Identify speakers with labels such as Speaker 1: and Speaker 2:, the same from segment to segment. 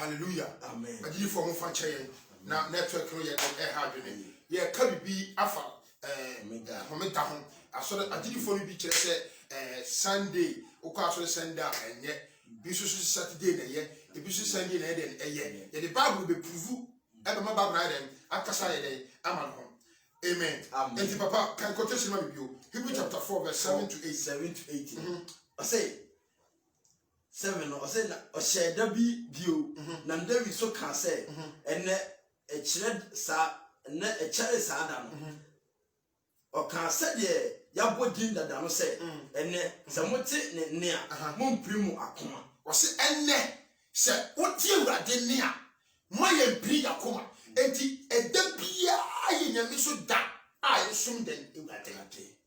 Speaker 1: Hallelujah.
Speaker 2: Amen.
Speaker 1: Adi for mo fa chayen na network no ye hard ne. Ye ka bibi afa homeda ho. Aso adi for no bi kire se Sunday ukwa aso Sunday enye bi so Saturday na ye e bi so Sunday na ye ye the Bible be prove e be ma Bible na dem akasa ye dem aman ho. Amen.
Speaker 2: Amen.
Speaker 1: And Papa can quotation ma bibi o Hebrew chapter 4 verse 7 to 8.
Speaker 2: 7 to 8. I say 7 or say o share da bi bio na David so can say ene e kire sa ene e kire sa da no o can say de ya bodin da no say ene se mote ne ne a mo mprimu akoma
Speaker 1: o se ene se wotie urade ne a mo ye mpri akoma enti eda bia aye nyame so da a yesum den urade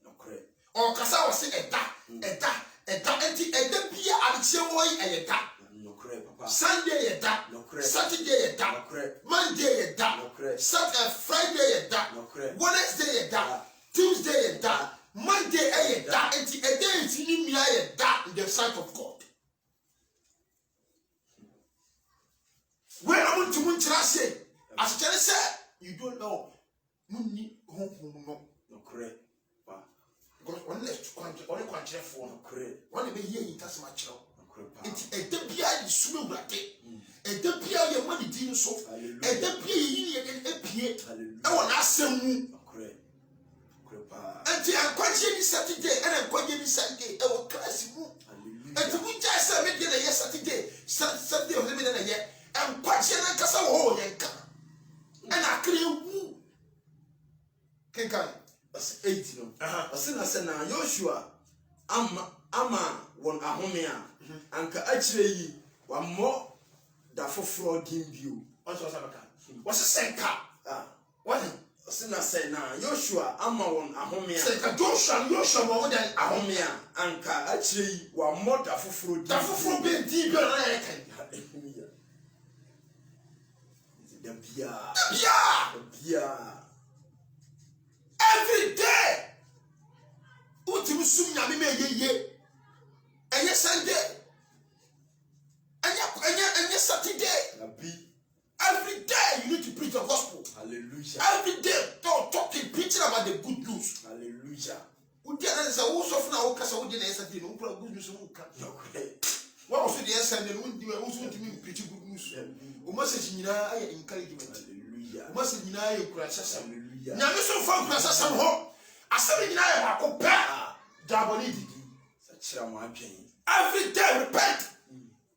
Speaker 2: no correct
Speaker 1: o kasa o se eda enti eda bia abeche wo yi eyeda
Speaker 2: no correct papa
Speaker 1: Sunday yeda
Speaker 2: no correct
Speaker 1: Saturday yeda
Speaker 2: no correct
Speaker 1: Monday yeda
Speaker 2: no correct
Speaker 1: Saturday Friday yeda
Speaker 2: no correct
Speaker 1: Wednesday yeda Tuesday yeda Monday yeda enti eda enti ni mia yeda in the sight of God. When I want to say, as I say, you don't know. Muni
Speaker 2: no correct
Speaker 1: because one left only country for
Speaker 2: no correct
Speaker 1: one be here in Tasmachro.
Speaker 2: no correct
Speaker 1: It's a debia is swimming with a debia your money didn't so a debia and a pie. I want to ask them.
Speaker 2: no correct
Speaker 1: Until I'm quite Saturday and I'm quite Sunday. I will class you. And to me, just a minute yesterday, Saturday of the middle of the year, and quite a casa hole and I clear woo. Can
Speaker 2: 8 no I say na Joshua ama won ahome a anka akire yi wa mo da foforo din bio
Speaker 1: also sabaka was a senka what
Speaker 2: say na Joshua ama won ahome a
Speaker 1: senka Joshua mo dan
Speaker 2: ahome a anka akire yi wa mo da foforo
Speaker 1: be din bio na ya kan
Speaker 2: hallelujah the bia every day utim sum nyame me yeye enye Sunday enye Saturday every day you need to preach the gospel. Hallelujah.
Speaker 1: Every day talking preaching about the good news.
Speaker 2: Hallelujah.
Speaker 1: Udi ana say wo so funa wo kasa wo de na Saturday no kura good news wo ka what also the Sunday no ndi wo so ntimi preach good news o message nyina aye encouragement.
Speaker 2: Hallelujah.
Speaker 1: O message nyina aye kura sasa.
Speaker 2: Hallelujah.
Speaker 1: Nyame so fa kura sasa ho asem nyina aye ba ko pa daboni didi
Speaker 2: sachira mo atwen
Speaker 1: every day repent.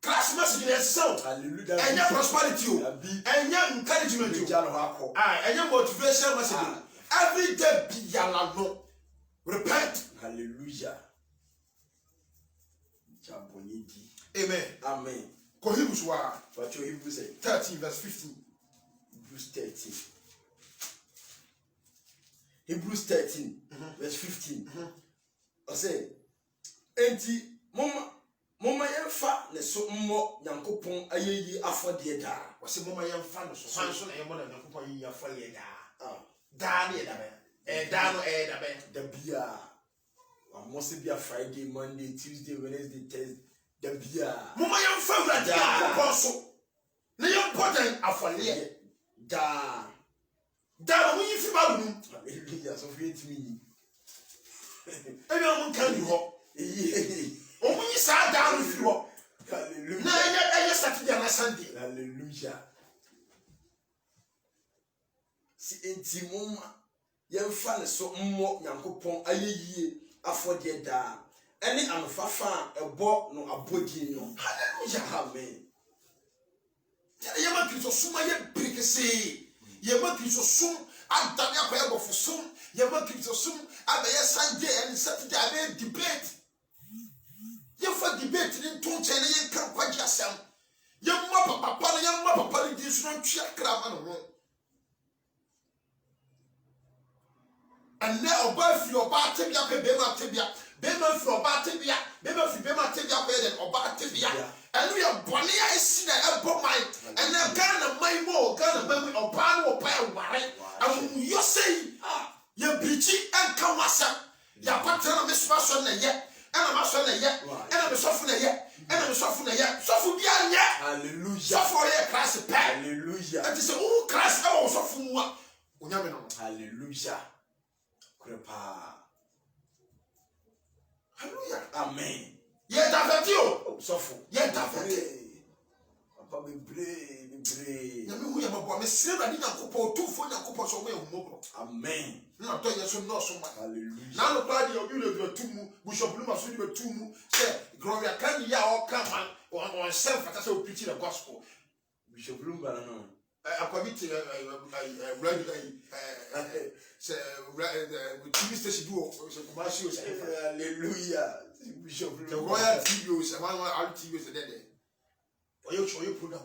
Speaker 1: Class message in itself.
Speaker 2: Hallelujah.
Speaker 1: And your prosperity, and your encouragement, and your motivation message. Every day be yalano. Repent.
Speaker 2: Hallelujah.
Speaker 1: Amen.
Speaker 2: Amen.
Speaker 1: Hebrews
Speaker 2: what your Hebrews say?
Speaker 1: 13 verse 15.
Speaker 2: Hebrews 13. Hebrews 13 verse 15. I say, enti Mama yemfa ne so mmo Nyankopon ayeyi afode da.
Speaker 1: O se mama yemfa no so han so na yemmo na Nyankopon ayeyi afode da. Da ne da be. Da no da be.
Speaker 2: Da bia. Must be a Friday, Monday, Tuesday, Wednesday, Thursday. Da bia.
Speaker 1: Mama yemfa ura da Nyankopon so. Na important afode
Speaker 2: da.
Speaker 1: Da mo yi fi ba bu.
Speaker 2: Hallelujah. So fi etimi.
Speaker 1: Ebi o mo kan ni ho. Omunyi sa down if you
Speaker 2: hallelujah.
Speaker 1: Na enya Saturday na Sunday.
Speaker 2: Hallelujah. Si enti mama yemfa ne so mmo Nyankopon ayeyie afode da. Ene anfafa ebo no abodi no. Hallelujah. Amen.
Speaker 1: Yema Kristo suma ye brikese. Yema Kristo sum adanya kwa ebo fo sum. Yema Kristo sum abaye Sunday and Saturday abaye debate. You for debate in two channel, you can't quite yourself. Your mother, this one check crab on the room. And now, both your bar tibia, Bema for bar tibia, Bema for Bema tibia, bed or bar tibia. And we are Bonnie, I see that elbow mine, and then Ghana, my more, Ghana, baby, or pan or pay, right? And you say, you're bitchy and come myself. You're quite Miss Person yet. And I'm and I'm suffering yet, and I'm suffering yet, suffer behind yet.
Speaker 2: Hallelujah.
Speaker 1: Suffer yet,
Speaker 2: Hallelujah.
Speaker 1: And say, oh, Christ, I was of whom
Speaker 2: Hallelujah. Crepa.
Speaker 1: Hallelujah.
Speaker 2: Amen.
Speaker 1: Yet I've you.
Speaker 2: Suffer.
Speaker 1: Yet I've you.
Speaker 2: Papa be brave.
Speaker 1: Yamu Yamabo, Miss Sarah didn't couple 2 for your couple so well.
Speaker 2: Amen.
Speaker 1: Not tell you so no so much.
Speaker 2: Hallelujah.
Speaker 1: Now the party of you to two, Bishop Bluma should be 2, say, Gloria can ya all come on self as I preaching the gospel.
Speaker 2: Bishop Bluma, no.
Speaker 1: I commit TV station do commercial.
Speaker 2: Hallelujah. Bishop
Speaker 1: The
Speaker 2: Bluma.
Speaker 1: Royal TVs and one TVs are dead. Or you show your program.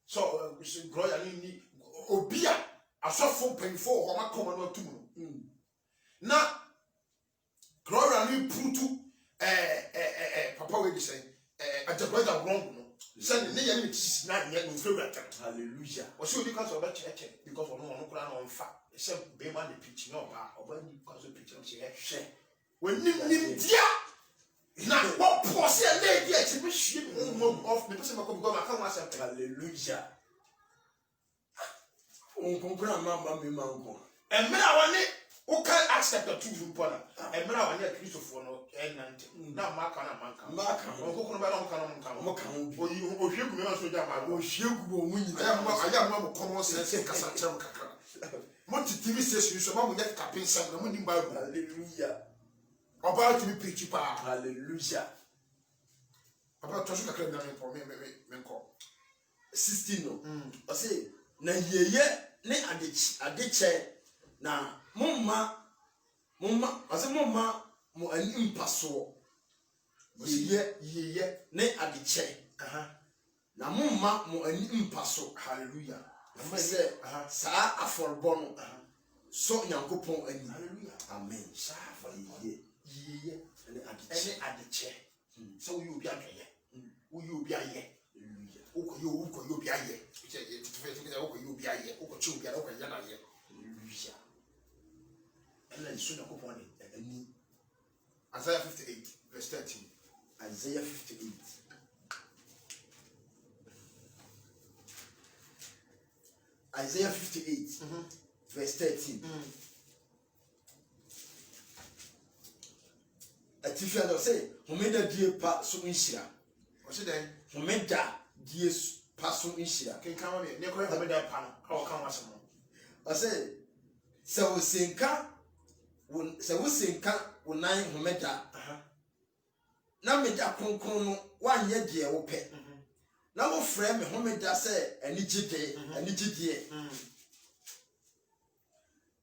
Speaker 1: So, Gloria need Obia. I saw 4 painful or my common or 2. Now, Gloria need Prutu, Papa will be saying, at the brother wrong. Send the name is not yet in favorite. Hallelujah. Or should because of a church, because of no one on fat, except Bayman the pitch, no, or when you cause a picture of share. When you need now, what was a lady at the machine of the person of God? I come myself. Hallelujah.
Speaker 2: Mamma, me, uncle.
Speaker 1: And men are it. Who can accept the 2 from Pona? And men are near Christopher and now Mark and Mark, who can come or you or you also down. Oh, she will win. I am one common sense in Cassandra. Monty TV station, so one will get capping some money by
Speaker 2: Hallelujah.
Speaker 1: About to be pitchy pa.
Speaker 2: Hallelujah.
Speaker 1: About to shoot a claim for me,
Speaker 2: 16. I say, na ye, ne adiche, na mumma, I say, mumma, mo an impasso. Ye, ne adiche. Na mumma, mo an impasso.
Speaker 1: Hallelujah.
Speaker 2: I say, sa afor bono. So yankopon ani. Hallelujah. Amen. Sa for ye. And at the chair. So you be a ye. Will you be a ye? You be a ye. You be a ye. And then soon upon it.
Speaker 1: Isaiah 58, verse 13.
Speaker 2: Isaiah 58. Isaiah 58, verse 13. A teacher say, Homeda dear pass in Shira.
Speaker 1: What's it then?
Speaker 2: Homeda dear pass in Shira.
Speaker 1: Can come on here. Never have that panel. How come I some?
Speaker 2: I say, so we sinka, so we sinka, when I Homeda. Now me da concon 1 year dear ope. Now we frame Homeda say, and it's day, and it's dear.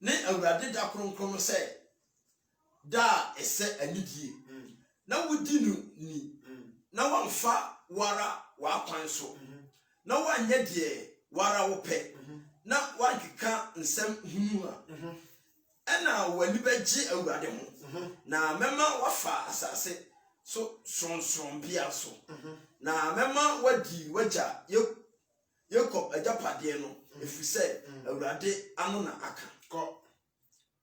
Speaker 2: Ne awurade da kronkron say da ese anidie na wodi no ni na wamfa wara wa kwan so na wanye de wara wo pe na wankeka nsem hunu a na wani beji awurade ho na mema wafa asase so sonson bia so na mema wadi waja Yakob ajapade no efise awurade anu na aka
Speaker 1: Go.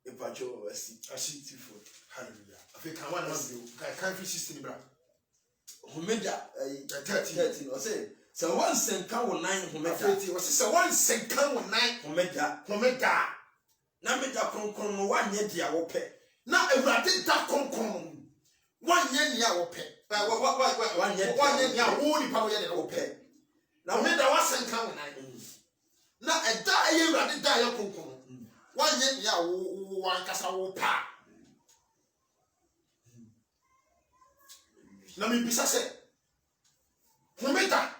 Speaker 2: Epacho asi tifo.
Speaker 1: Hallelujah. I think I want to do. Can't fi system bra.
Speaker 2: Homeda
Speaker 1: 13.
Speaker 2: I say so one senka wo 9 homeda.
Speaker 1: 30 was say one senka wo 9 homeda.
Speaker 2: Na meda kronkron no wanye dia wo pe.
Speaker 1: Na ewurade da kronkron. Wanye nia wo pe. Wanye nia wo ni pa wo ye de wo pe. Na homeda wa senka wo 9. Na eda aye ewurade da ya kronkron. Wanye nia wo wankasa wo pa. Na mi bisa se homeda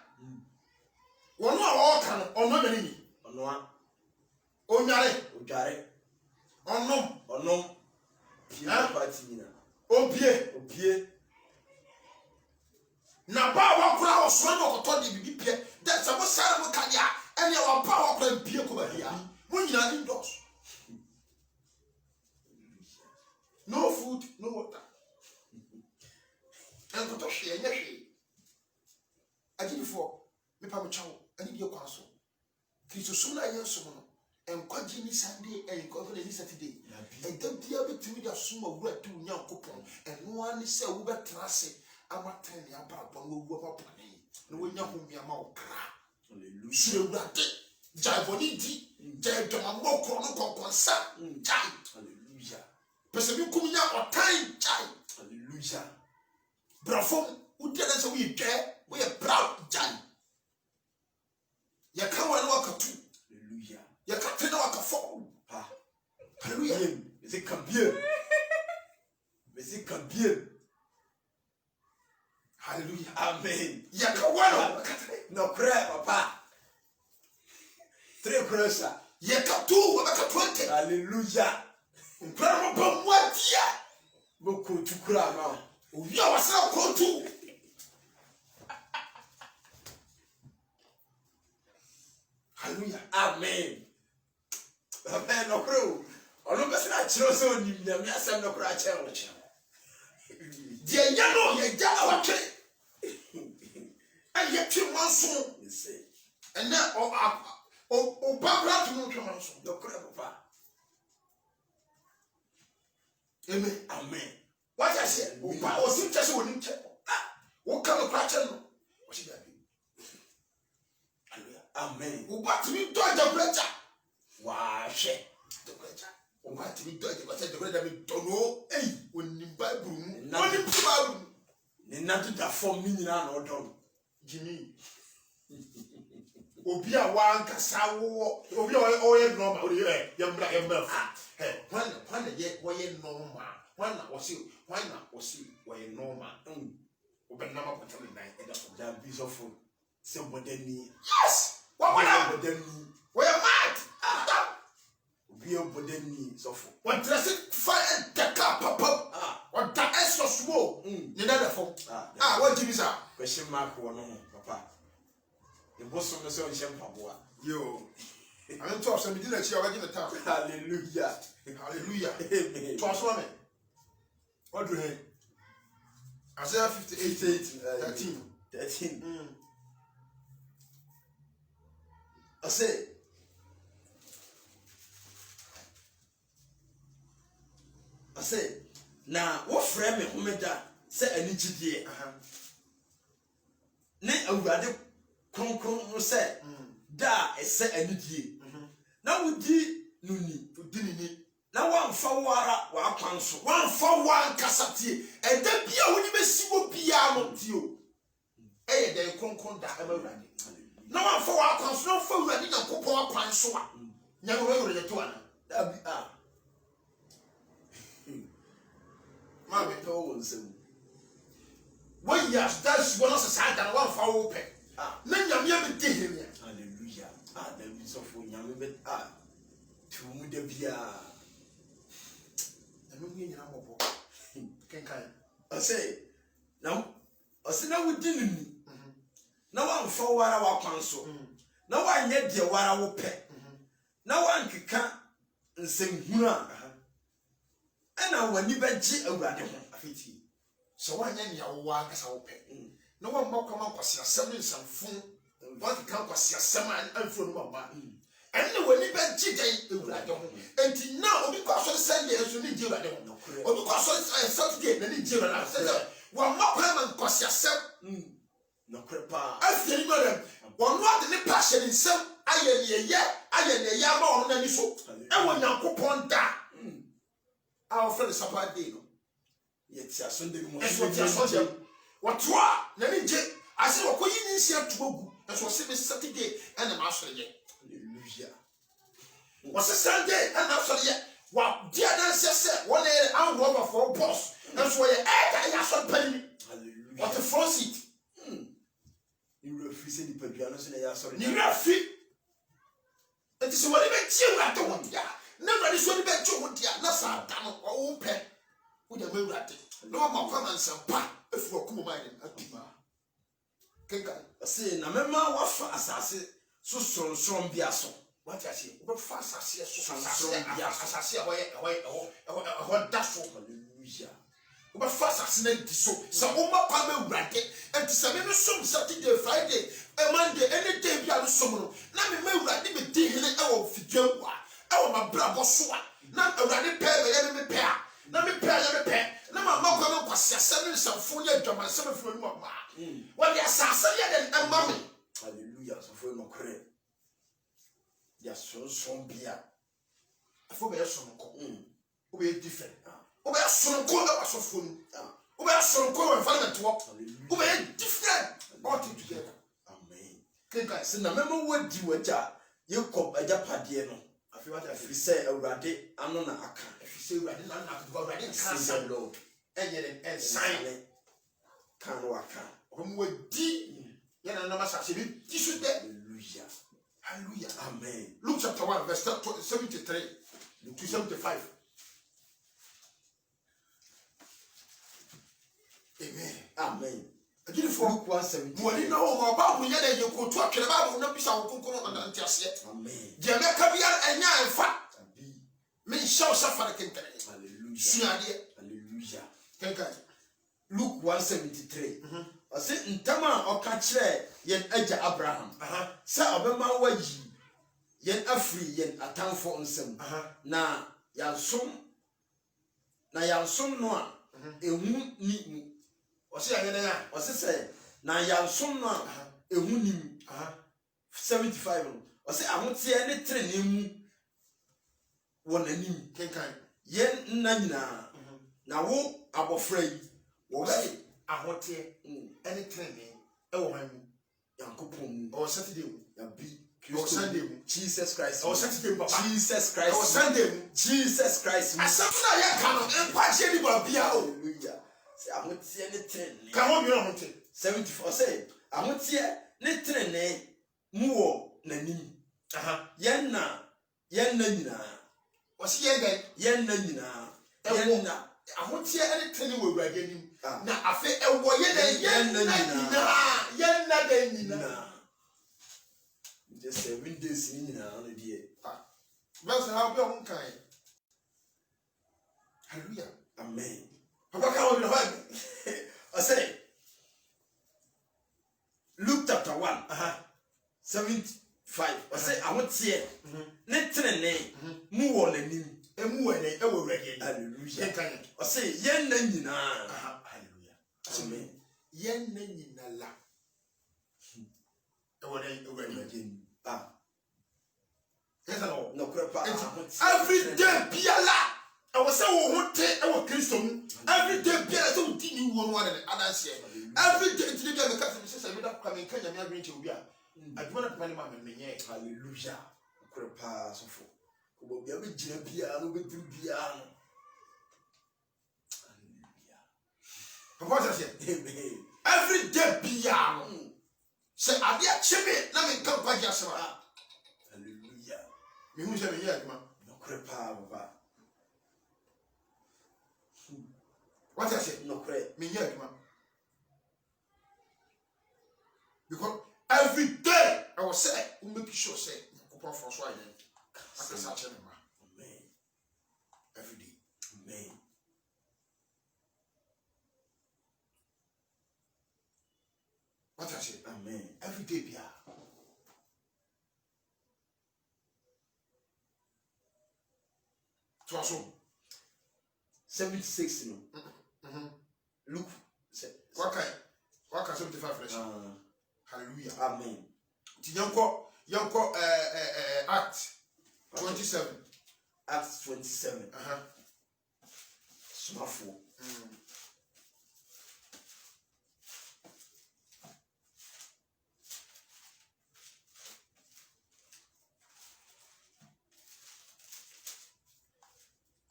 Speaker 1: wono a oka no ono na ni
Speaker 2: Ono a
Speaker 1: onyare onom
Speaker 2: pia party na
Speaker 1: obie na ba wa kura oso na okoto de bibi pie that some sare mo kadia ene wa ba wa kura pie ko ba dia mo nyina indoors. No food, no water. And go to share, I did before, me pa chow, I need your counsel. Kristo sooner yes, and Quajini Sunday and Confidence Saturday. And don't be able to read a sum of word to young coupon, and no one is a Uber Trasse. I'm not telling you about one who were up on me. No one young whom your mouth crack. Sure, Javonidi, Jamamo, Consa, Jai.
Speaker 2: Hallelujah.
Speaker 1: Person come or time, Jai.
Speaker 2: Hallelujah.
Speaker 1: Brafom, who tell us we care, we are proud, Jai. You can't walk a two.
Speaker 2: Hallelujah.
Speaker 1: You can't walk a four. Hallelujah.
Speaker 2: Is it Kabir? Is it Kabir?
Speaker 1: Hallelujah.
Speaker 2: Amen.
Speaker 1: You can't walk.
Speaker 2: No prayer, Papa. 3 crosses.
Speaker 1: You can't do what 20.
Speaker 2: Hallelujah.
Speaker 1: Bravo, what ya?
Speaker 2: Boko to cry now.
Speaker 1: You are so cool too. Hallelujah.
Speaker 2: Amen. Amen. No crow. Or no person I chose on you. The master no cry challenge.
Speaker 1: Dear Yano, ye Java tree. And yet you want so.
Speaker 2: You say.
Speaker 1: And then, oh, Barbara to move to Manson.
Speaker 2: No cry, Papa.
Speaker 1: Amen.
Speaker 2: Amen.
Speaker 1: What I said, oh, two tests wouldn't check. What come of Cratchel? What should that be?
Speaker 2: Amen.
Speaker 1: Who got to be done the breacher?
Speaker 2: Why, shit.
Speaker 1: The breacher. Who got to be done the breacher? I don't know. Hey, when you buy broom,
Speaker 2: not
Speaker 1: in problem.
Speaker 2: Not that for me, or don't.
Speaker 1: Jimmy. Obia one Casawo, Obia oil normal, young black and buff. Hey, one yet, why normal? One was you, why not was you, why normal? Open number for telling night,
Speaker 2: that piece of food. Somebody me.
Speaker 1: Yes! What would I
Speaker 2: than me?
Speaker 1: We're mad!
Speaker 2: Be up with me, so for
Speaker 1: What does it fire the car pop up? What that extra smoke? You know the phone. What do you say?
Speaker 2: Question mark one, Papa. The boss of the son, Shampoo.
Speaker 1: Yo, I don't talk some dinner. She already in the town.
Speaker 2: Hallelujah.
Speaker 1: Hallelujah.
Speaker 2: Amen.
Speaker 1: Transform it. What do you think? Isaiah 58, 13.
Speaker 2: I say, now what frame me who made that say any GDA? Ne awurade kronkron no say da say any GDA. Now we di nuni. Now one fawara wa kwan so.
Speaker 1: One for one cassette. And then be a winning Messibo piano to you. Eh, they concon that ever running. No one for our cons, no for running a couple of pants. Never really to one.
Speaker 2: That be
Speaker 1: Mammy
Speaker 2: told him.
Speaker 1: 1 year, that's one of the side and one for open. Then you never did him.
Speaker 2: Hallelujah. The use of young bit to Mudabia. I say, now, I say, now we didn't. No one for what our council. No one yet, dear, what I will pay. No one can sing Huna. And I will never cheat about him.
Speaker 1: So one year, you walk as I pay. No one more come up as your seven some phone. What can was your seven and from Mama. And when you bet cheating, and now because of Sunday, as you need you, I don't know. Or because of Saturday, then you do. I said, one more time and cost yourself.
Speaker 2: No crepa.
Speaker 1: I feel madam. One more than the passion in some. I am a yam on any so. And when you coupon that, our friend is about day.
Speaker 2: Yet, Sunday
Speaker 1: morning. What you are, let me check. I said, what you need to go. As was Saturday and the master yet.
Speaker 2: Hallelujah.
Speaker 1: Was a Sunday and after yet. What dear Nancy said, 1 hour over for a boss. That's why I have penny.
Speaker 2: Hallelujah.
Speaker 1: What a front seat.
Speaker 2: You refuse the Pedrianos and I saw it.
Speaker 1: You are fit. It is what you at the one. Never is what you bet you would. That's our damn old pet. With a mill at it. No more comments and pa if you are cool minded.
Speaker 2: I say, na mema wafa asase so sonson biaso.
Speaker 1: What I say, but fast as yes, as I say, away, that's all.
Speaker 2: Hallelujah.
Speaker 1: But fast as net so. Some Oma Pame Ranke, and to some some Saturday, Friday, a Monday, any day, we are summoning. Now we may write him a day in our figure. Our my bravo swat. Not a running pair, enemy pair. Now me pair. Now my mother was 7 some 4 years, and 7 for mamma. Well, yes, I say, and mammy.
Speaker 2: Hallelujah. So for no ya so bia
Speaker 1: afo be sonko o be different o be sonko e wa so fonu o be sonko e fa na to o be different all together.
Speaker 2: Amen.
Speaker 1: Kenkai
Speaker 2: Se na memo wadi waja Yakob ajapade no
Speaker 1: afi what
Speaker 2: afi se awurade ano na aka
Speaker 1: afi se urade na aka urade
Speaker 2: say the Lord
Speaker 1: enye en sign
Speaker 2: kan waka
Speaker 1: omo wadi yana na masa se bi tisu de.
Speaker 2: hallelujah.
Speaker 1: Hallelujah.
Speaker 2: Amen.
Speaker 1: Luke chapter 1 verse 73 to 75. Amen.
Speaker 2: Amen.
Speaker 1: Again for
Speaker 2: Luke 1:17.
Speaker 1: Mwali na o ba bu yede ye ko to akere ba bu na bisa wo konkon na ntiase.
Speaker 2: Amen.
Speaker 1: Je meka bia enya enfa. Me show safar kenkere.
Speaker 2: Hallelujah.
Speaker 1: Suade.
Speaker 2: Hallelujah.
Speaker 1: Kenkai.
Speaker 2: Luke 1:73. Ose ntama oka kire yen agya Abraham. Sa obema wayi yen afri yen atamfo nsem. Na yansom no a ehu ni mu.
Speaker 1: Ose ya ne ya.
Speaker 2: Ose se na yansom no a ehu ni mu. 75 no. Ose ahote ne trene mu wonanim.
Speaker 1: Kenkai.
Speaker 2: Yen nna nyina na wo abofra yi wo
Speaker 1: Ose ahote any training e wo han mu.
Speaker 2: Yankopon
Speaker 1: O Saturday mu.
Speaker 2: ya bi
Speaker 1: O Sunday mu.
Speaker 2: Jesus Christ.
Speaker 1: O Saturday mu papa.
Speaker 2: Jesus Christ.
Speaker 1: O Sunday mu.
Speaker 2: Jesus Christ.
Speaker 1: Asafuna ye kan empa je ni ba bia o.
Speaker 2: Hallelujah. Say ahotie ne trene.
Speaker 1: Ka ho mi ahote.
Speaker 2: 74 say ahotie ne trene mu wo nanim. Yen na nyina.
Speaker 1: O si ye den.
Speaker 2: Yen na nyina.
Speaker 1: Yen na ahotie ne trene wo urade nim. Na afi ewo ye den yen na den nyina.
Speaker 2: Just 7 days in nyina on the
Speaker 1: Verse how be on kai. Hallelujah.
Speaker 2: Amen.
Speaker 1: Papa ka wo bi ho.
Speaker 2: I say Luke chapter 1 75. I say ahotie ne trene mu wo nanim.
Speaker 1: Emu we ne e wo urade.
Speaker 2: Hallelujah.
Speaker 1: Kenkai.
Speaker 2: I say yen na nyina.
Speaker 1: Hallelujah.
Speaker 2: Amen.
Speaker 1: Yen na nyina la. E wo den urade. Yes or
Speaker 2: No crepa.
Speaker 1: every day biala I was say wo hote e wo Kristo mu every day biala say wo di ni wo no ade adanse every day ti bia me ka se say me da kwa me kanya me agree che obi a aduma na papa ni ma me menye.
Speaker 2: Hallelujah. Crepa so fo. Ko bia be gina bia no be duru bia no. Hallelujah.
Speaker 1: Papa say
Speaker 2: Amen.
Speaker 1: every day biala say ade a cheme na me kan kwa dia sema.
Speaker 2: Hallelujah.
Speaker 1: Me hu say me here aduma.
Speaker 2: No crepa baba.
Speaker 1: What I say?
Speaker 2: No crepa.
Speaker 1: Me here aduma. Because every day I was say we make sure say Papa for so I then. Akasa cheme ma.
Speaker 2: Amen.
Speaker 1: Every day.
Speaker 2: Amen.
Speaker 1: What I say?
Speaker 2: Amen.
Speaker 1: Every day bia. To aso.
Speaker 2: 76 no. Luke
Speaker 1: Waka 75 fresh. Hallelujah.
Speaker 2: Amen.
Speaker 1: Ti yanko Act 27.
Speaker 2: Acts 27. Smafo.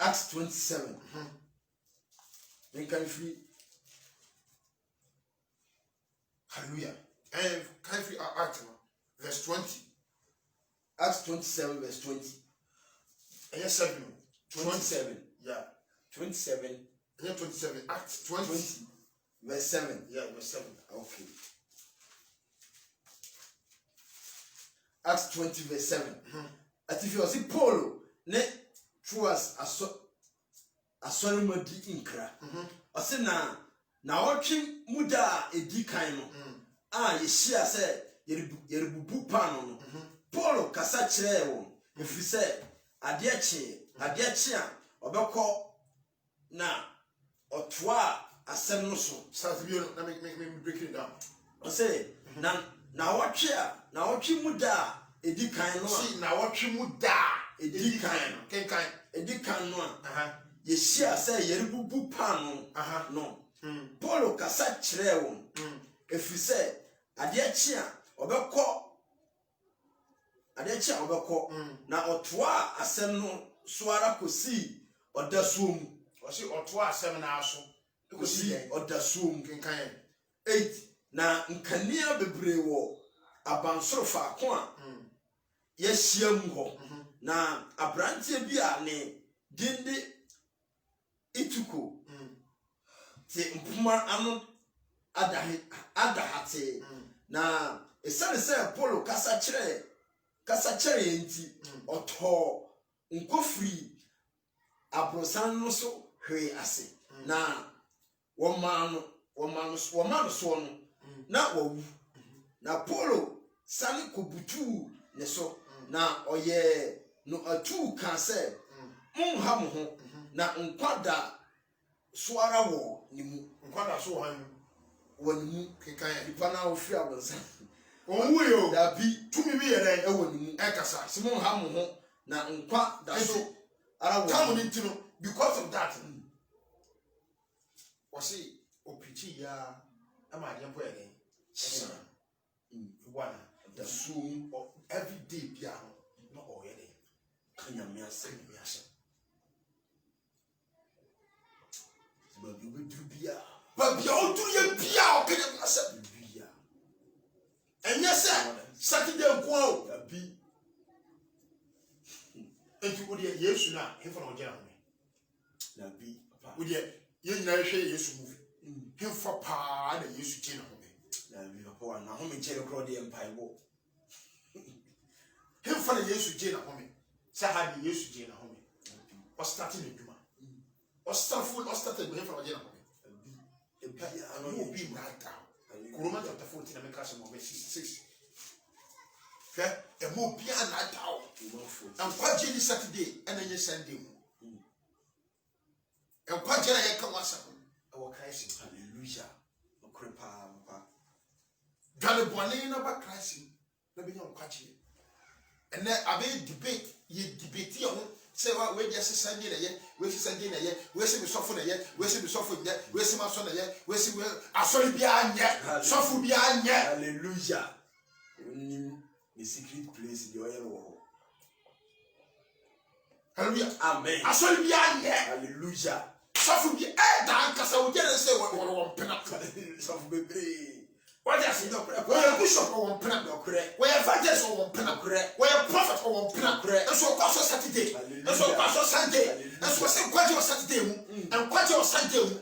Speaker 2: Acts 27. Then can you free?
Speaker 1: Hallelujah. And can you Act verse 20?
Speaker 2: Acts 27 verse 20.
Speaker 1: And yes, 7.
Speaker 2: 27.
Speaker 1: Yeah.
Speaker 2: 27.
Speaker 1: And yeah, 27. Act 20.
Speaker 2: 20. Verse 7.
Speaker 1: Yeah, verse 7.
Speaker 2: Okay. Acts 20 verse 7. At if you see Paul, ne through us asori madi inkra. Ose na otwe muda edi kan no. Yeshia se yerebubu pano no. Paul kasa kire wo. Efiri se ade achi a obekọ na otwa asem no so.
Speaker 1: Start to let me break it down.
Speaker 2: Ose na otwe muda edi kan no
Speaker 1: see na watwe mu da
Speaker 2: edi kan
Speaker 1: kenkan
Speaker 2: edi kan no
Speaker 1: aha
Speaker 2: ye shia say ye bubu pan
Speaker 1: aha
Speaker 2: no Paul kasa kyerɛ wɔn efi sɛ adeɛ kyi a ɔbɛkɔ na ɔtoa asɛm no so ara kosi ɔdasuo mu
Speaker 1: ɔsi ɔtoa asɛm na aso
Speaker 2: kosi ɔdasuo mu
Speaker 1: kenkan
Speaker 2: 8 na nkania bebree wɔ abansoro faako a yɛhyia mu hɔ na abranteɛ bi a ne dinde ituko te mpoma ano adahate na esane sɛ Paul kasa kyerɛ enti ɔtɔ nkofiri abrosan no so hwee ase na wɔma no so no na wawu na Paul sane kobutu ne so na ɔyɛ no atu ka sɛ monha mo ho na nkwa da so ara wɔ ne mu
Speaker 1: nkwa da so wɔ
Speaker 2: ne mu
Speaker 1: kenkan
Speaker 2: nipa na ofiri abonsa
Speaker 1: ɔwu yo
Speaker 2: da bi
Speaker 1: tumi bi yɛ dɛ
Speaker 2: ɛwɔ ne mu
Speaker 1: ɛkasa
Speaker 2: sɛ monha mo ho na nkwa da so ara wɔ
Speaker 1: come on ntino because of that wɔsi opichi ya ama adeɛ mpo yɛ dɛ wana
Speaker 2: da so
Speaker 1: every day bia no ɔyɛ dɛ
Speaker 2: kanyame ase babi obeduru bia
Speaker 1: babi a oduru yɛ bia ɔkanyame ase
Speaker 2: bia
Speaker 1: ɛnyɛ sɛ Saturday nko o
Speaker 2: babi
Speaker 1: enti wo deɛ Yesu na hefa na ɔgyina ho
Speaker 2: babi
Speaker 1: wo deɛ yɛn nyinaa hwɛ Yesu movie hefa paa na Yesu gyina ho
Speaker 2: babi papa wa na ho me kyere kro de empaibo
Speaker 1: hefa na Yesu gyina ho sɛ ha de Yesu gyina ho ɔstart ne dwuma ɔstart ne hefa na ɔgyina ho no obi mrata Romans chapter 14 na me ka sɛ mo verse 6 hwɛ ɛmo obi anata o nkwagye ni Saturday ɛna nye Sunday mu nkwagye na yɛka wasa ɛwɔ Christ
Speaker 2: hallelujah okrepa papa
Speaker 1: dwale bɔne na ba Christ na benya nkwagye ɛnɛ abe debate yɛ debate yɛ ho sɛ wa we dey Sunday na yɛ we si Sunday na yɛ we si bisɔfo na yɛ we si bisɔfo nyɛ we si maso na yɛ we si asɔre bi anyɛ sɔfo bi anyɛ
Speaker 2: hallelujah the secret place the oil wo
Speaker 1: hallelujah
Speaker 2: amen
Speaker 1: asɔre bi anyɛ
Speaker 2: hallelujah
Speaker 1: sɔfo bi da ankasa wo gye ne sɛ wɔn pena
Speaker 2: sɔfo bebre
Speaker 1: what you say wɔyɛ bishop wɔn pena wɔyɛ evangelist wɔn pena wɔyɛ prophet wɔn pena ɛso ɔkɔ asɔ Saturday ɛso ɔkɔ asɔ Sunday ɛso ɔsɛ nkwagye wɔ Saturday mu nkwagye wɔ Sunday mu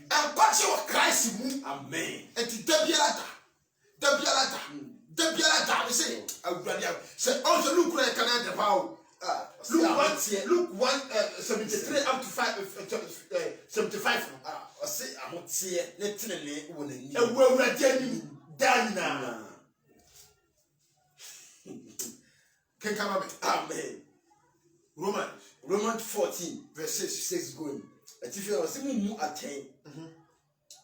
Speaker 1: nkwagye wɔ Christ mu
Speaker 2: amen
Speaker 1: eti dabiara da me say awurade sɛ ɔnso Luke na ɛka na de pa o Luke 1:73 up to 75
Speaker 2: ɔse ahoteɛ ne tenene wɔ n'ani
Speaker 1: ɛwɔ awurade anim dan na kenkama me
Speaker 2: amen
Speaker 1: Romans
Speaker 2: 14 verse 6 going atifi ɔse mu atɛn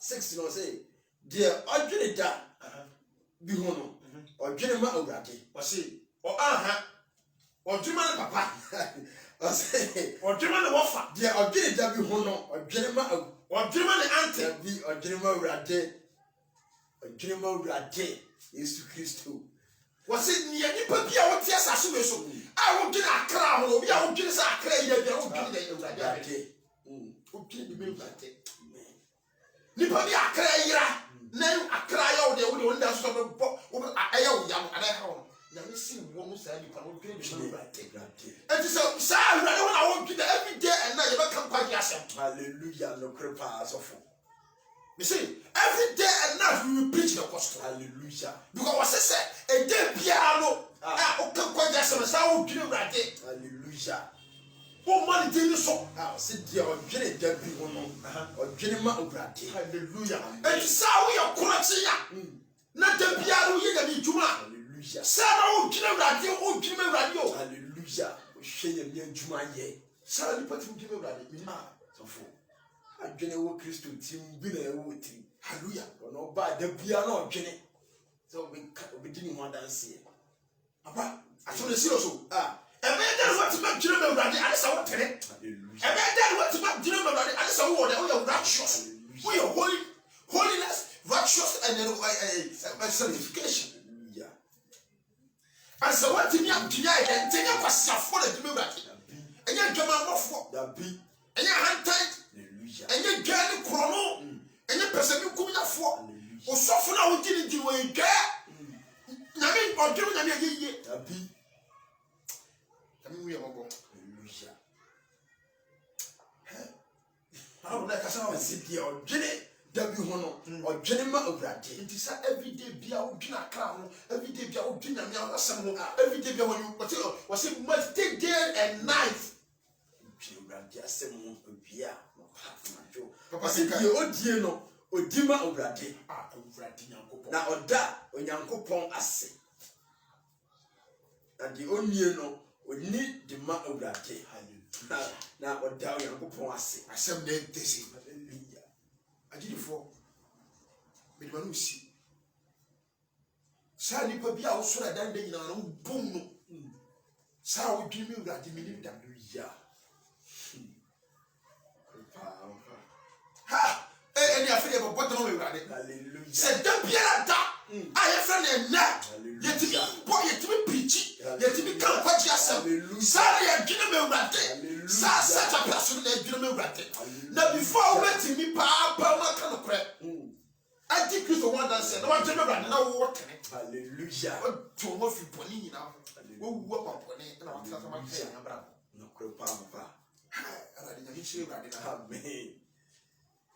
Speaker 2: 6 no ɔse deɛ ɔdwene da bi ho no ɔdwene ma awurade
Speaker 1: ɔse ɔdwuma ne papa
Speaker 2: ɔse
Speaker 1: ɔdwuma ne wɔfa
Speaker 2: deɛ ɔdwene da bi ho no ɔdwene ma
Speaker 1: ɔdwuma ne ante
Speaker 2: bi ɔdwene ma awurade Yesu Kristo
Speaker 1: wɔse nea nipa bi a wɔte asase wei so a wodwene akra ho obi a wodwene sɛ akra yɛ bia wodwene dɛ awurade wodwene de awurade nipa bi akra yera na akra yɛ wo de wo nda so bɔ ɛyɛ wo yam ana ha wo na me si wo mu saa nipa no dwene de awurade enti sɛ saa awurade wo na wodwene every day and night yɛbɛka nkwagye asɛm
Speaker 2: hallelujah no krepa asofo
Speaker 1: you see every day and night we will preach the gospel
Speaker 2: hallelujah
Speaker 1: because what say a day biara no o kan kwagye asɛm saa wodwene awurade
Speaker 2: hallelujah
Speaker 1: wo man din so
Speaker 2: se dia ɔdwene da bi ho no ɔdwene ma awurade
Speaker 1: hallelujah enti saa wo yɛ korɔkye ya na da biara wo yɛ da dwuma
Speaker 2: hallelujah
Speaker 1: saa na wodwene awurade o
Speaker 2: hallelujah hwɛ yɛ mi adwuma yɛ
Speaker 1: saa nipa ti wodwene awurade
Speaker 2: sɔfo adwene wo Kristo tim bi na ɛwɔ tim
Speaker 1: hallelujah
Speaker 2: ɔno ba da biara na ɔdwene sɛ obedi ne ho adanseɛ
Speaker 1: aba aso ne serious o ebe da what ma dwene me urade ade sa wo tere ebe da what ma dwene me urade ade sa wo de wo you righteous we are holiness righteous and then sanctification and so what me am dua e tenya kwasafo da dwene urade enya dwama mofo enya hantai enya dwane krono enya pesemi kumyafo osofo na wo gini di wo edwa nyame odwene nyame yeye we are going to how like I said, or Jenny, W. Hono, or Jenny Mabrati. It is every day be out dinner crown, every day be out dinner, every day be when you was it must take day and night. Just a month of beer, Papa said, you dear no, or Dima Obrati. Now, or that, when Yanko Pong assay. And the only no. We need the man of that day. Now, what down your coupon assay. I said, this I did it for me. When see Sally Pabia also a danding in our own boom. So we give you that diminutive. Ha! And you're afraid of a bottom of it. Said, don't be like that. I have friend and not yet to be boy, yet to be preachy, yet to become what you are. Sorry, I didn't know that. Such a person that didn't know that. Now, before waiting me, Papa, kind of crap. I think you're the one that said, no, I don't know what. Hallelujah. To what you put in now. Who work up on it, and I'll tell my son, no crap, Papa. I didn't see that. Amen.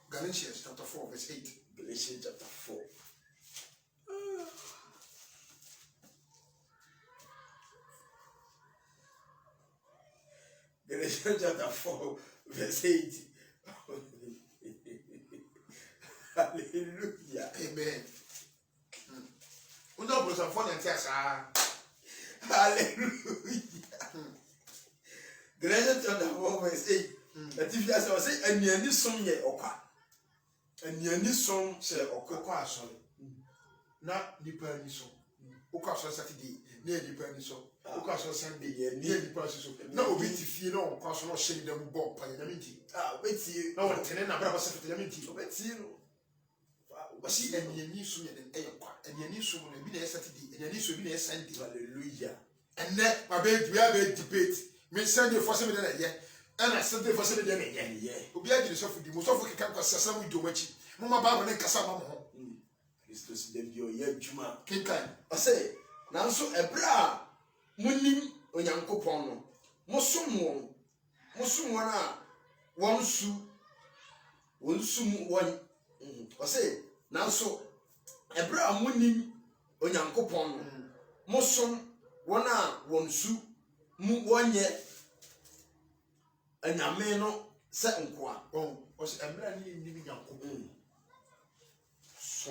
Speaker 1: Galatians chapter 4, verse 8. Galatians chapter 4. Galatians chapter 4, verse 8. Hallelujah. Amen. We don't put some fun and tears. Hallelujah. Galatians chapter 4, verse 8. That if you say, and you need some ye oka. And you need some say oka, sorry. Not the permission. Oka Saturday, near the permission. Oka Sunday, near the person. No, wait if you know, cause not shame them bob by the minty. Wait, you know, and then I brought us to the minty. Wait, you know. But see, and you need some and you need some be there Saturday, and you need to be there Sunday. Hallelujah. And then my baby, we have a debate. Me send you for some of that, yeah. And I said, for some of them again, yeah. Obi adi so for the most of the camp was some with Domachi. Mama Baba and Cassama. Christus, then your year Juma. Kinkai. I say, now so a bra Munim Onyanko Pono. Mosum wana one su one sum one. I say, now so a bra Munim Onyanko Pono. Mosum wana one su mu one year. And a man set and qua. Oh, was a man living young. So,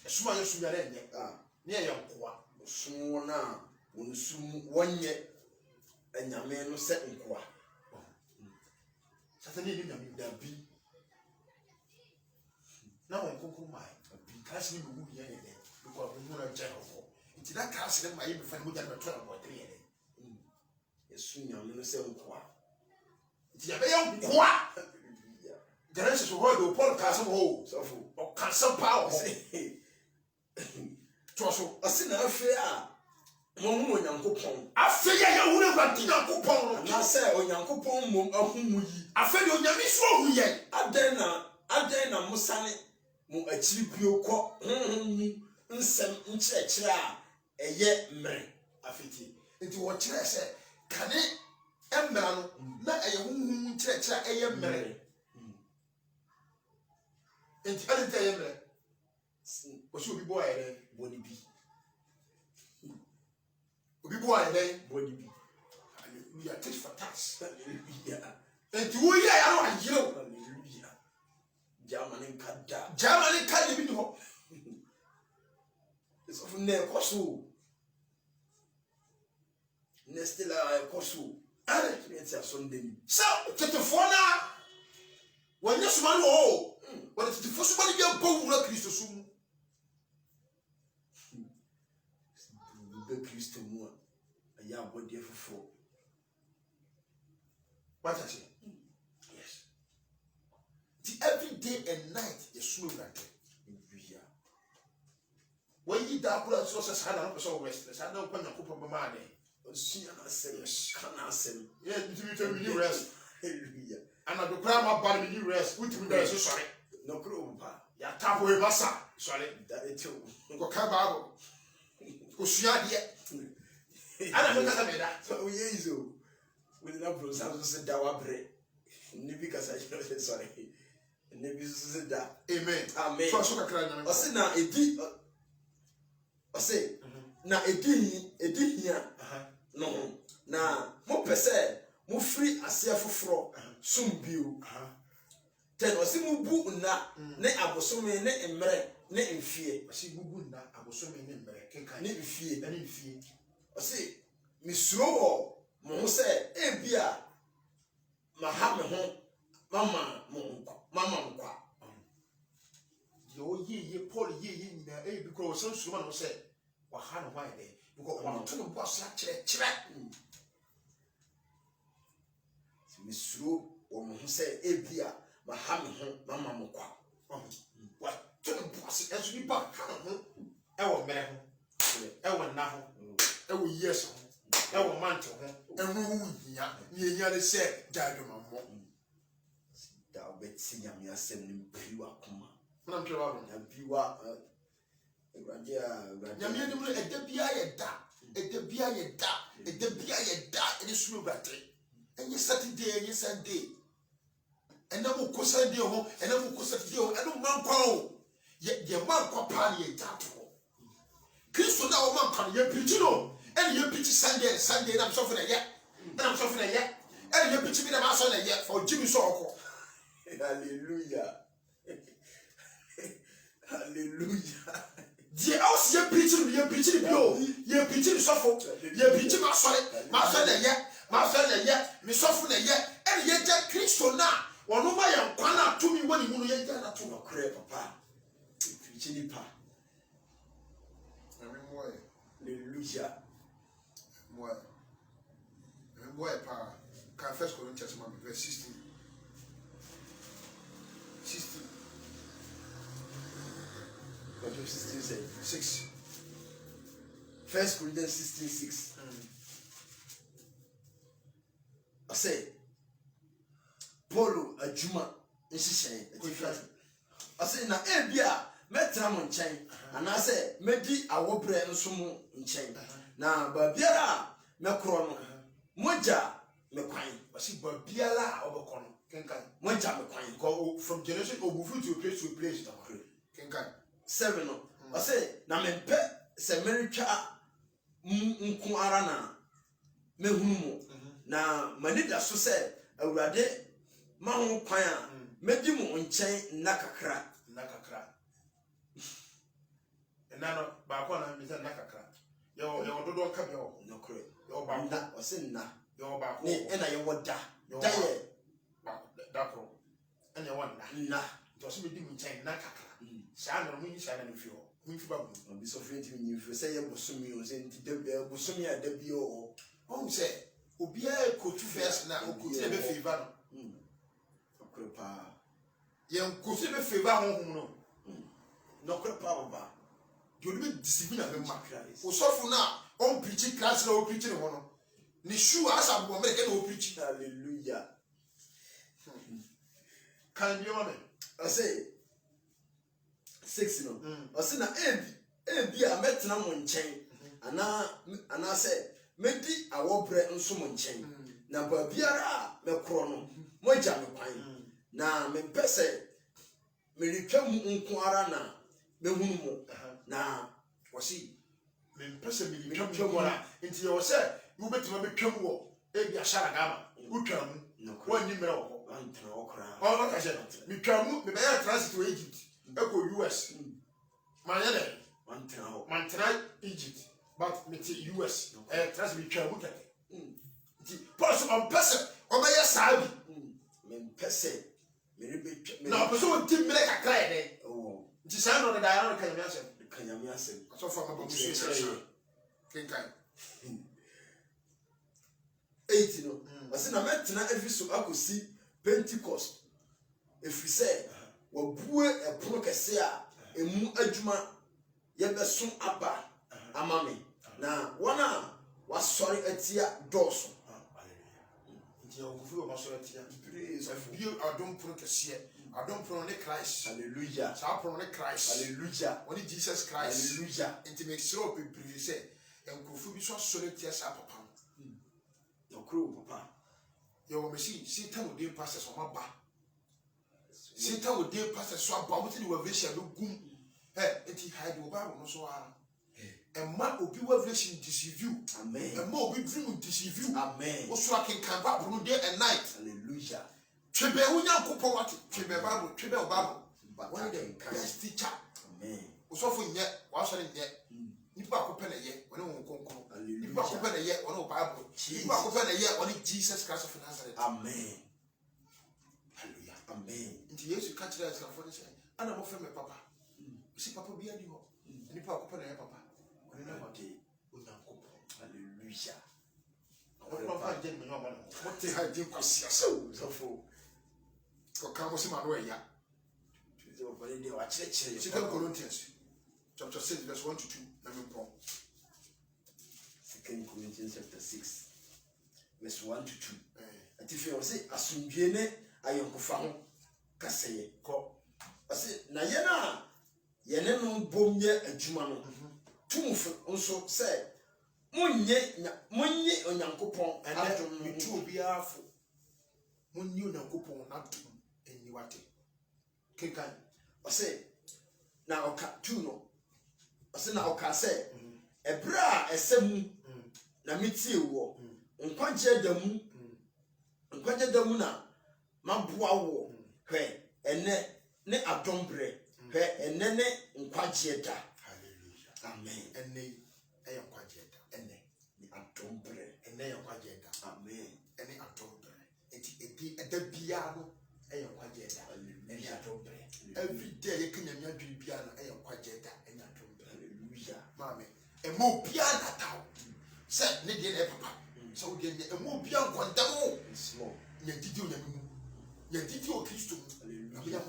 Speaker 1: a small sugar near young qua. Soon now, when soon 1 year, and your man set and qua. Saturday didn't there be. Now, Uncle my, because you will be any day, because we know a general. It's that castle in my even find with them a 12 or 3 a soon your man set and qua. It's a young qua. The rest is a word of Paul Castle Hole, or Castle Power. Trosso, a sinner affair. Momo Yanko Pong. I fear you wouldn't have Yanko Pong. And I say, on Yanko Pong, of whom we. I feel your Yamis for we yet. Adena Musani, Mo a chipio co, some in church, a yet man. I fit it. What I said, can it? Embrano, not a woman church, a young man. And I tell you, what should be boy, body be. Be boy, body be. We are teach for tax. And to we are on you. Germany can't. Germany can't even know. It's often near Kosu. Nestilla Kosu. It's a Sunday. So, to the phone when you smell all, but it's the first one you go to Christus. The Christian one.
Speaker 2: ya body fufuro.
Speaker 1: What I say? Yes. Every day and night is slow like that. When you dark sources had an episode rest, I don't want to put my money.
Speaker 2: See, and I say, can I say,
Speaker 1: yeah, you rest.
Speaker 2: Hallelujah.
Speaker 1: And I do climb my body, you rest. Put me there, so sorry.
Speaker 2: No crow,
Speaker 1: Ya tap away, massa. Sorry.
Speaker 2: That it too.
Speaker 1: Go cababo. Go shad yet. I don't know that.
Speaker 2: So, yes, with no process, said Dawa bread. Because I say sorry. Never said that.
Speaker 1: Amen.
Speaker 2: Amen.
Speaker 1: I
Speaker 2: said now, it did. I say, now it did here. No, now, more per se, more free as a for soon view. Ten or some book na, ne abosome ne emre, ne in fear.
Speaker 1: I see Bubu na abosome ne emre,
Speaker 2: ne fear,
Speaker 1: and in fear.
Speaker 2: I say, Miss Row, Mose, Ebia, Mahame, Mama, Mama,
Speaker 1: Yo, ye, Paul, ye, because some someone said, what had why there? Because one ton of was such a
Speaker 2: Miss Row, or Mose, Ebia, Mahame, Mama,
Speaker 1: what ton of was as we back, our man, our now, our years, our mantle, and who ye said, died of my mom.
Speaker 2: Thou bet see me as sending pure coma.
Speaker 1: I'm sure
Speaker 2: And pure
Speaker 1: Yamian, a debia da, a debia da, a debia da, and a slow battery. And you Saturday and you Sunday. And then we'll go Sunday home, and then we'll go Saturday home, and no man call. Yet your man call party a tapo. Christo now man can ye pitch and you pitch Sunday and Sunday, and I'm suffering yet. And I'm suffering yet. And you pitch me the master yet for Jimmy Soko.
Speaker 2: Hallelujah. Hallelujah.
Speaker 1: The house you're pitching, you're pitching suffer, you're pitching my son, yet, me suffer yet, and yet that Christo now, or no my young to me when you want to get that to my crib, papa.
Speaker 2: Preaching pa. Hallelujah.
Speaker 1: Boy, pa, can First Corinthians, verse 16. 16.
Speaker 2: What does 16 say?
Speaker 1: 6.
Speaker 2: 1 Corinthians 16:6. I say, Polo, a Juma, and she say, I say, now, Ebia, Metram on chain, and I say, maybe I will bring some in chain. Now, Babiara, Macron, Moja, McQuine,
Speaker 1: but see, Babiala or Bacon, Kenkai,
Speaker 2: Moja McQuine,
Speaker 1: go from generation of Bufu to place, Kenkai.
Speaker 2: 7. I say, now, me pet, say, America, Arana, Mehumo. Na manida so say awurade ma ho kwan a medi mo nchen nakakra
Speaker 1: enano ba ko na mi se nakakra yo dodo ka be o
Speaker 2: nokre
Speaker 1: yo ba
Speaker 2: na o se na
Speaker 1: yo ba ko
Speaker 2: ni ena ye woda da ye
Speaker 1: da ko ena wona
Speaker 2: na
Speaker 1: to so medi mo nchen nakakra sha na mo yin sha na mi fi ho mo fi ba bu
Speaker 2: obi so frenti mi fi say ye bosomi o se nti da bosomi a da bi o
Speaker 1: on say obi a kotu verse na okotu be favor no
Speaker 2: nokre pa
Speaker 1: yen kotu be favor honhum no
Speaker 2: nokre pa baba
Speaker 1: you will be discipline of him o sofo na on preach class na o preach ne ho no ni shoe asa bo America na o preach
Speaker 2: hallelujah
Speaker 1: can be on
Speaker 2: I say 6 no I say na ebi a metena mo nchen ana say medi awobre nso mo nchen na ba biara me kro no moja me kwan na me pese me retwa mu nko ara na me hunu mo na
Speaker 1: wasi me pese me retwa mu ara nti yo say you betima be twam wo e bia shara gama utwa mu wani mere wo
Speaker 2: antra okra
Speaker 1: o ka se me twa mu me be transit to Egypt e ko US manyele mantra Egypt but me to US trust me twa mu kete nti pass on person o be ya sabi
Speaker 2: me pese me rebe
Speaker 1: na person o ti mere kakra e de
Speaker 2: oh
Speaker 1: nti say no da ya no kan
Speaker 2: kanyame asem
Speaker 1: so for my book say kenkai
Speaker 2: ɔse na mɛtena afi so akɔsi Pentecost ɛfiri sɛ wabue ɛpono kɛse a ɛmu adwuma yɛbɛso aba ama me na wɔn a wasɔre atia dɔɔso.
Speaker 1: Nti ɔkufu wɔ masɔre atia bio adom pono kɛseɛ adom pono ne Christ.
Speaker 2: Hallelujah.
Speaker 1: Saa pono ne Christ.
Speaker 2: Hallelujah.
Speaker 1: Wɔne Jesus Christ.
Speaker 2: Hallelujah.
Speaker 1: Nti mɛsrɛ bebree sɛ nkurɔfo bi so asɔre atia saa papa no.
Speaker 2: Ɔkuro papa.
Speaker 1: Yɛwɔ mɛsi Satan wɔ den pastors ɔma ba. Satan wɔ den pastors so aba ɔmo te de revelation bɛgum. Nti hide wɔ Bible no so a. Emma obi revelation deceive you.
Speaker 2: Amen.
Speaker 1: Emma obi dream deceive you.
Speaker 2: Amen.
Speaker 1: Oso akenkan Bible day and night.
Speaker 2: Hallelujah.
Speaker 1: Twebe Onyankopɔn wate. Twebe Bible, twebe Bible. One day best teacher.
Speaker 2: Amen.
Speaker 1: Oso fo nye, wa so ne nye. Nipa akopɛ na ye, wɔne wɔn konkono.
Speaker 2: Hallelujah.
Speaker 1: Nipa akopɛ na ye, wɔne Bible. Nipa akopɛ na ye, wɔne Jesus Christ of Nazareth.
Speaker 2: Amen.
Speaker 1: Hallelujah.
Speaker 2: Amen.
Speaker 1: Nti Yesu ka kyerɛ asafo ne sɛ, ana mo fɛ me papa. Si papa bi ani hɔ. Nipa akopɛ na ye papa.
Speaker 2: Hallelujah.
Speaker 1: What the hell did you see? So for Camusima, yeah. 2 Corinthians chapter 6, verse 1 to 2.
Speaker 2: 2 Corinthians chapter 6, verse 1 to 2. And if you say, Asumbiene, I am Kufang, Kassay, Ko. I say, Nayana, Yaneno Bomye and Jumano. Also said, Munye Onyankopon, and that me too be awful. Munye Onyankopon, not to any what. Kikan, I say, now Katuno. I say, now can say, a bra, a semu, Namiti war, Unquantia demu, Unquantia demuna, Mamboa, where, and ne adombre, where, and nene Unquantia. Amen.
Speaker 1: And they am quajeta. And they atombre. And they am quajeta. Amen. And they atombre. It the piano. I am quajeta. And they atombre. Every day you can have piano. I am quajeta. And atombre. Hallelujah. Mammy. And more piano town. Said Nidia Papa. So again, a more piano quantamo. Small. Yetidio. Yetidio Christum. Hallelujah.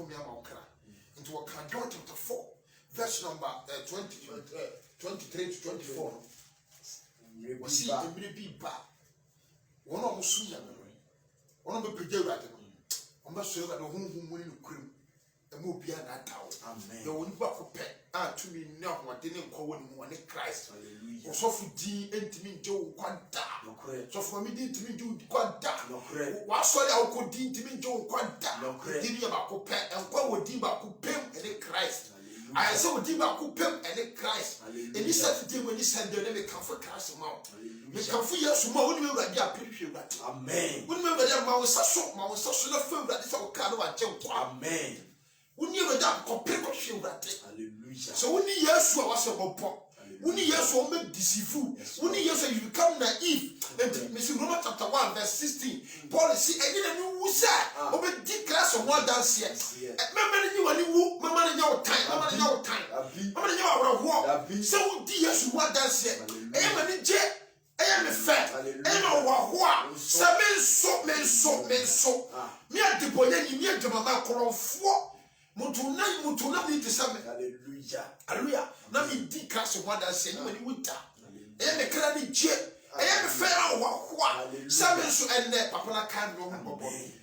Speaker 1: Into a John chapter 4. Verse number 23 to 24. We see a be back. One of us, one of the Pajara, on the server, the home winning cream, a more piano town. Amen. The one back for pet, to me now, what didn't call one Christ. Hallelujah. So for D and to me, Joe, quanta. No credit. So for me, did to me, do quanta. No credit. What's what I could do to me, Joe, quanta. No credit. Did you about pet and what would you about pim and Christ? I saw Diba Kupem and Christ. And he said to him when he said, "Don't let me come for Christ amount. Me come for years more. When you were there, people that. Amen. When you were there, my social film that is our kind of a joke. Amen. When you were there, compare what you that. Hallelujah. So when you years was a pop. When you years will make deceive you. When you years you become naive. And Mr. Romans chapter 1, verse 16. Paul is saying, I didn't know who said, over the class of one dance here. Remember you and you, Mamma in your time, Mamma in your time. Mamma in your walk. So, dear, you want dance here. I am a jet. I am a fat. I am a wah. Some men so. Me at the boy, and you meet the Mamma Coron 4. Mutuna need to summon. Hallelujah. Hallelujah. Now me di class of one dance here. You and you winter. I am a cranny jet. I am a fair wah. Some men so and that Papa can't know.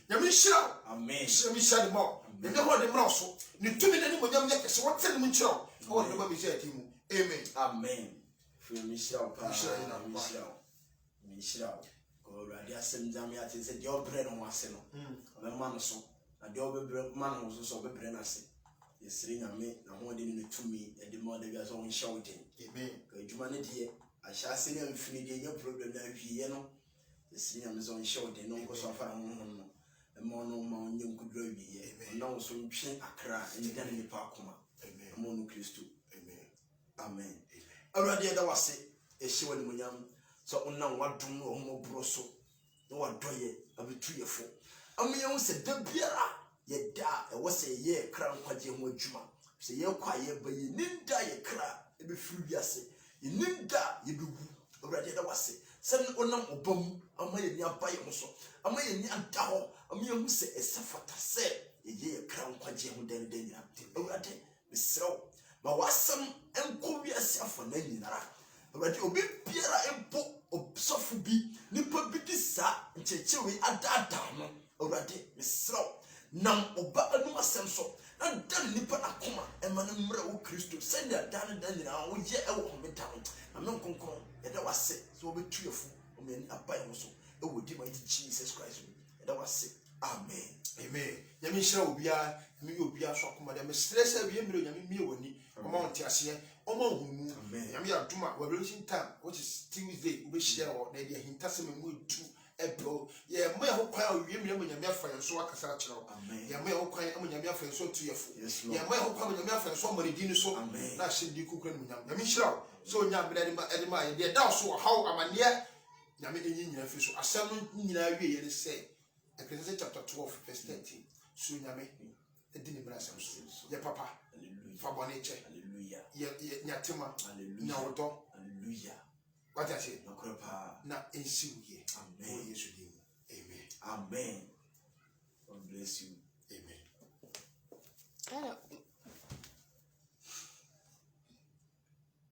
Speaker 1: Yamishra. Amen. Shall the more. The number of the mouse. You 2 minutes when you make us 1 centimeter. I want to be said to you. Amen. Amen. For Michelle, Michelle. Go radio send them at your bread on Marcelo. The man so. And the other man was also a brennas. Yes, ring a me, and one didn't to me, and the mother was only shouting. Amen. Humanity, I shall see them finish your problem that you know. The senior is on shouting, no cause of our own. A mono mountain could drive ye, and now so chain a cry and then in the parkuma. Amen. Mono Christu. Amen. Amen. Already that was it, a show in William. So now what do no more broso? No one doye, I'll be 3 or 4. I mean, said the beera, ye da, it was a year crown quite your juma. Say you're quiet, but you didn't die a cry, it be free, you say. You didn't die, you do already that was it.
Speaker 2: Send onam obam, ama ye ni abaye so, ama ye ni adaho, ama ye hu se esafata se, ye crown kwaje hu den ya. Ewurade mesrew, ma wasam enko wiase afana nyinara. Ewurade obi biara empo obsofo bi, nipa bi di sa nchechewe adada no. Ewurade mesrew, nam oba anu asem so. Na dan nipa akoma ema na mra wo Kristo send dan nyina wo ye e wo homeda no na nkonkron ye da wase so obetuafu o me abai ho so e wo di mighty Jesus Christ ye da wase amen
Speaker 1: amen nyame hira obia me obia so akoma de me stress e wie mire nyame mie woni o ma onti ase o ma hunu nyame ya duma revelation time which is Tuesday we share o na dia hintase me mu etu ebro ye mo ya ho kwan wie mire mo nyame afa so akasa akiro ye mo ya ho kwan mo nyame afa so tuyefo ye mo ya ho kwan mo nyame afa so amadi ni so na hyedi kukura mo nyame hira so nyame de ma ye de da so how amane nyame enyi nyina fi so asem nyina wie ye say Ecclesiastes chapter 12 verse 13 so nyame edini mra asem so ye papa hallelujah fa bone che hallelujah ye nyatema hallelujah nyawodo hallelujah what I say no kropa na ensi uye amen yesu dim amen amen God bless you.